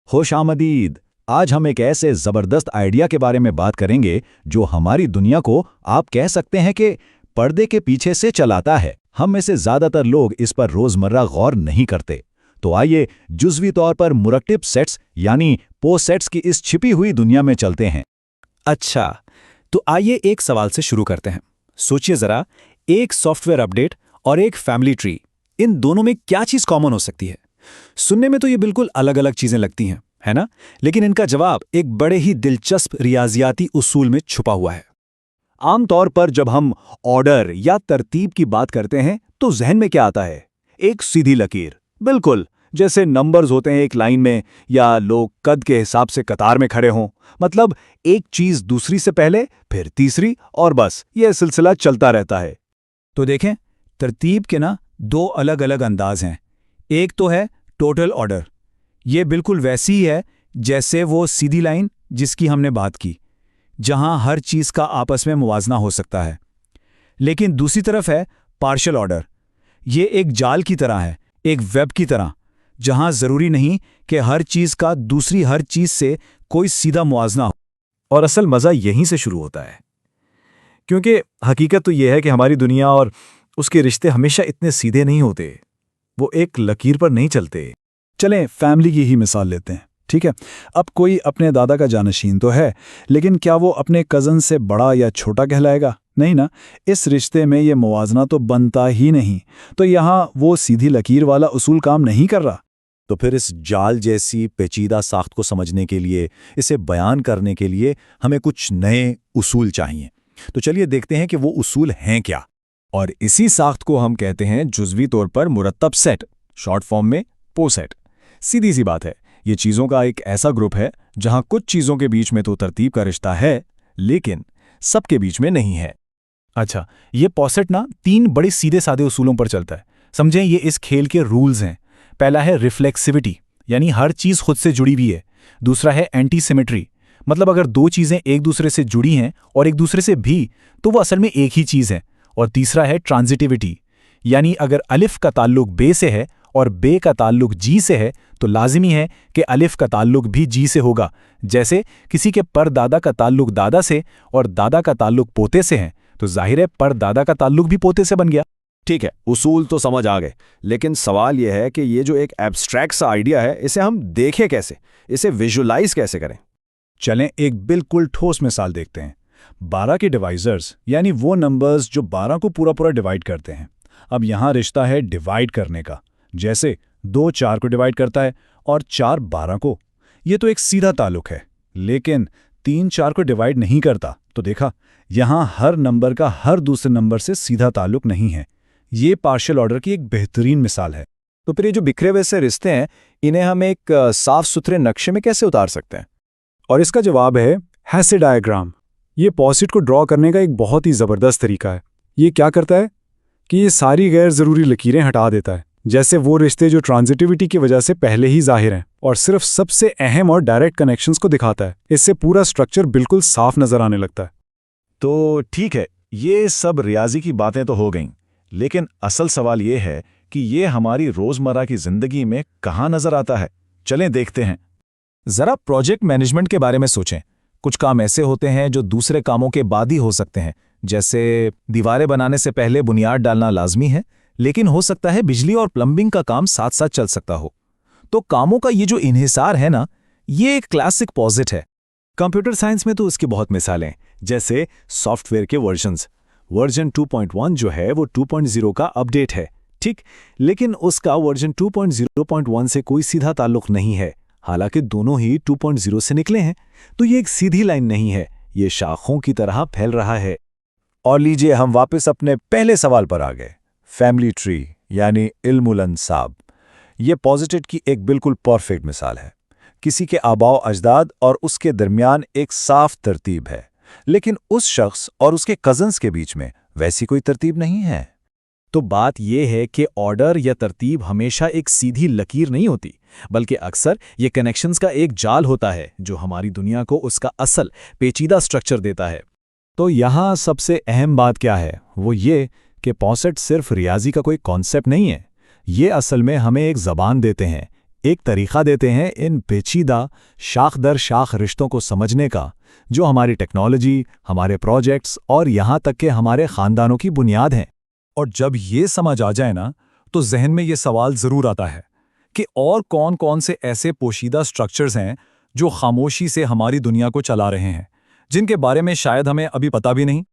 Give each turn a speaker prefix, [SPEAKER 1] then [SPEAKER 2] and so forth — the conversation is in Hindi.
[SPEAKER 1] खुशामदीद। आज हम एक ऐसे ज़बरदस्त आइडिया के बारे में बात करेंगे जो हमारी दुनिया को आप कह सकते हैं कि पर्दे के पीछे से चलाता है। हम में से ज़्यादातर लोग इस पर रोज़मर्रा गौर नहीं करते। तो आइए जुज़वी तौर पर मुरक्किब सेट्स यानी पोसेट्स की इस छिपी हुई दुनिया में चलते हैं।
[SPEAKER 2] अच्छा, तो आइए एक सवाल से शुरू करते हैं। सोचिए जरा, एक सॉफ्टवेयर अपडेट और एक फैमिली ट्री, इन दोनों में क्या चीज कॉमन हो सकती है? सुनने में तो ये बिल्कुल अलग अलग चीजें लगती हैं, है ना? लेकिन इनका जवाब एक बड़े ही दिलचस्प रियाजियाती उसूल में छुपा हुआ है।
[SPEAKER 1] आमतौर पर जब हम ऑर्डर या तरतीब की बात करते हैं तो जहन में क्या आता है? एक सीधी लकीर, बिल्कुल जैसे नंबर्स होते हैं एक लाइन में, या लोग कद के हिसाब से कतार में खड़े हों। मतलब एक चीज दूसरी से पहले, फिर तीसरी, और बस यह सिलसिला चलता रहता है।
[SPEAKER 2] तो देखें, तरतीब के ना दो अलग अलग अंदाज हैं। एक तो है टोटल ऑर्डर। ये बिल्कुल वैसी ही है जैसे वो सीधी लाइन जिसकी हमने बात की, जहां हर चीज का आपस में मुवाजना हो सकता है। लेकिन दूसरी तरफ है पार्शियल ऑर्डर। ये एक जाल की तरह है, एक वेब की तरह, जहां जरूरी नहीं कि हर चीज का दूसरी हर चीज से कोई सीधा मुवाजना हो।
[SPEAKER 3] और असल मज़ा यहीं से शुरू होता है, क्योंकि हकीकत तो यह है कि हमारी दुनिया और उसके रिश्ते हमेशा इतने सीधे नहीं होते। वो एक लकीर पर नहीं चलते।
[SPEAKER 4] चलें फैमिली की ही मिसाल लेते हैं, ठीक है? अब कोई अपने दादा का जानशीन तो है, लेकिन क्या वो अपने कज़न से बड़ा या छोटा कहलाएगा? नहीं ना। इस रिश्ते में ये मुवाजना तो बनता ही नहीं। तो यहाँ वो सीधी लकीर वाला उसूल काम नहीं कर रहा।
[SPEAKER 1] तो फिर इस जाल जैसी पेचीदा साख्त को समझने के लिए, इसे बयान करने के लिए हमें कुछ नए उसूल चाहिए। तो चलिए देखते हैं कि वो उसूल हैं क्या।
[SPEAKER 2] और इसी साख्त को हम कहते हैं जुज़वी तौर पर मुरत्तब सेट, शॉर्ट फॉर्म में पोसेट। सीधी सी बात है, ये चीज़ों का एक ऐसा ग्रुप है जहां कुछ चीज़ों के बीच में तो तरतीब का रिश्ता है, लेकिन सबके बीच में नहीं है।
[SPEAKER 3] अच्छा, ये पोसेट ना तीन बड़े सीधे साधे उसूलों पर चलता है। समझें, ये इस खेल के रूल्स हैं। पहला है रिफ्लेक्सिविटी, यानी हर चीज़ खुद से जुड़ी हुई है। दूसरा है एंटी सिमेट्री, मतलब अगर दो चीज़ें एक दूसरे से जुड़ी हैं और एक दूसरे से भी, तो वो असल में एक ही चीज़ है। और तीसरा है ट्रांजिटिविटी, यानी अगर अलिफ का ताल्लुक बे से है और बे का ताल्लुक जी से है, तो लाजिमी है कि अलिफ का ताल्लुक भी जी से होगा। जैसे किसी के परदादा का ताल्लुक दादा से और दादा का ताल्लुक पोते से है, तो जाहिर है परदादा का ताल्लुक भी पोते से बन गया।
[SPEAKER 5] ठीक है, उसूल तो समझ आ गए, लेकिन सवाल यह है कि ये जो एक एब्स्ट्रैक्ट सा आइडिया है, इसे हम देखें कैसे, इसे विजुलाइज कैसे करें?
[SPEAKER 4] चलें एक बिल्कुल ठोस मिसाल देखते हैं। 12 के डिवाइजर्स, यानी वो नंबर्स जो 12 को पूरा पूरा डिवाइड करते हैं। अब यहाँ रिश्ता है डिवाइड करने का, जैसे 2 4 को डिवाइड करता है और 4 12 को। ये तो एक सीधा ताल्लुक है। लेकिन 3 4 को डिवाइड नहीं करता। तो देखा, यहाँ हर नंबर का हर दूसरे नंबर से सीधा ताल्लुक नहीं है। ये पार्शियल ऑर्डर की एक बेहतरीन मिसाल है।
[SPEAKER 5] तो फिर ये जो बिखरे हुए से रिश्ते हैं, इन्हें हम एक साफ सुथरे नक्शे में कैसे उतार सकते हैं?
[SPEAKER 4] और इसका जवाब है हैसे डायग्राम। ये पॉसिट को ड्रॉ करने का एक बहुत ही ज़बरदस्त तरीका है। ये क्या करता है कि ये सारी गैर ज़रूरी लकीरें हटा देता है, जैसे वो रिश्ते जो ट्रांजिटिविटी की वजह से पहले ही जाहिर हैं, और सिर्फ सबसे अहम और डायरेक्ट कनेक्शंस को दिखाता है। इससे पूरा स्ट्रक्चर बिल्कुल साफ नज़र आने लगता है।
[SPEAKER 1] तो ठीक है, ये सब रियाजी की बातें तो हो गईं, लेकिन असल सवाल ये है कि ये हमारी रोज़मर्रा की ज़िंदगी में कहाँ नज़र आता है। चलें देखते हैं।
[SPEAKER 2] जरा प्रोजेक्ट मैनेजमेंट के बारे में सोचें। कुछ काम ऐसे होते हैं जो दूसरे कामों के बाद ही हो सकते हैं, जैसे दीवारें बनाने से पहले बुनियाद डालना लाजमी है, लेकिन हो सकता है बिजली और प्लम्बिंग का काम साथ साथ चल सकता हो। तो कामों का ये जो इन्हिसार है ना, ये एक क्लासिक पॉजिट है।
[SPEAKER 3] कंप्यूटर साइंस में तो उसकी बहुत मिसालें, जैसे सॉफ्टवेयर के वर्जन्स। वर्जन 2.1 जो है वो 2.0 का अपडेट है, ठीक, लेकिन उसका वर्जन 2.0.1 से कोई सीधा ताल्लुक नहीं है, हालांकि दोनों ही 2.0 से निकले हैं। तो ये एक सीधी लाइन नहीं है, ये शाखों की तरह फैल रहा है।
[SPEAKER 1] और लीजिए हम वापस अपने पहले सवाल पर आ गए, फैमिली ट्री यानी इल्मुल अंसाब। ये पॉजिटिव की एक बिल्कुल परफेक्ट मिसाल है। किसी के आबाओ अजदाद और उसके दरमियान एक साफ तरतीब है, लेकिन उस शख्स और उसके कज़न्स के बीच में वैसी कोई तरतीब नहीं है।
[SPEAKER 2] तो बात यह है कि ऑर्डर या तरतीब हमेशा एक सीधी लकीर नहीं होती, बल्कि अक्सर ये कनेक्शंस का एक जाल होता है जो हमारी दुनिया को उसका असल पेचीदा स्ट्रक्चर देता है।
[SPEAKER 4] तो यहाँ सबसे अहम बात क्या है? वो ये कि पॉसेट सिर्फ रियाजी का कोई कॉन्सेप्ट नहीं है। ये असल में हमें एक ज़बान देते हैं,
[SPEAKER 3] एक तरीका देते हैं इन पेचीदा शाख दर शाख रिश्तों को समझने का, जो हमारी टेक्नोलॉजी, हमारे प्रोजेक्ट्स और यहाँ तक कि हमारे खानदानों की बुनियाद हैं।
[SPEAKER 4] और जब ये समझ आ जाए ना, तो जहन में ये सवाल ज़रूर आता है कि और कौन-कौन से ऐसे पोशीदा स्ट्रक्चर्स हैं जो खामोशी से हमारी दुनिया को चला रहे हैं, जिनके बारे में शायद हमें अभी पता भी नहीं।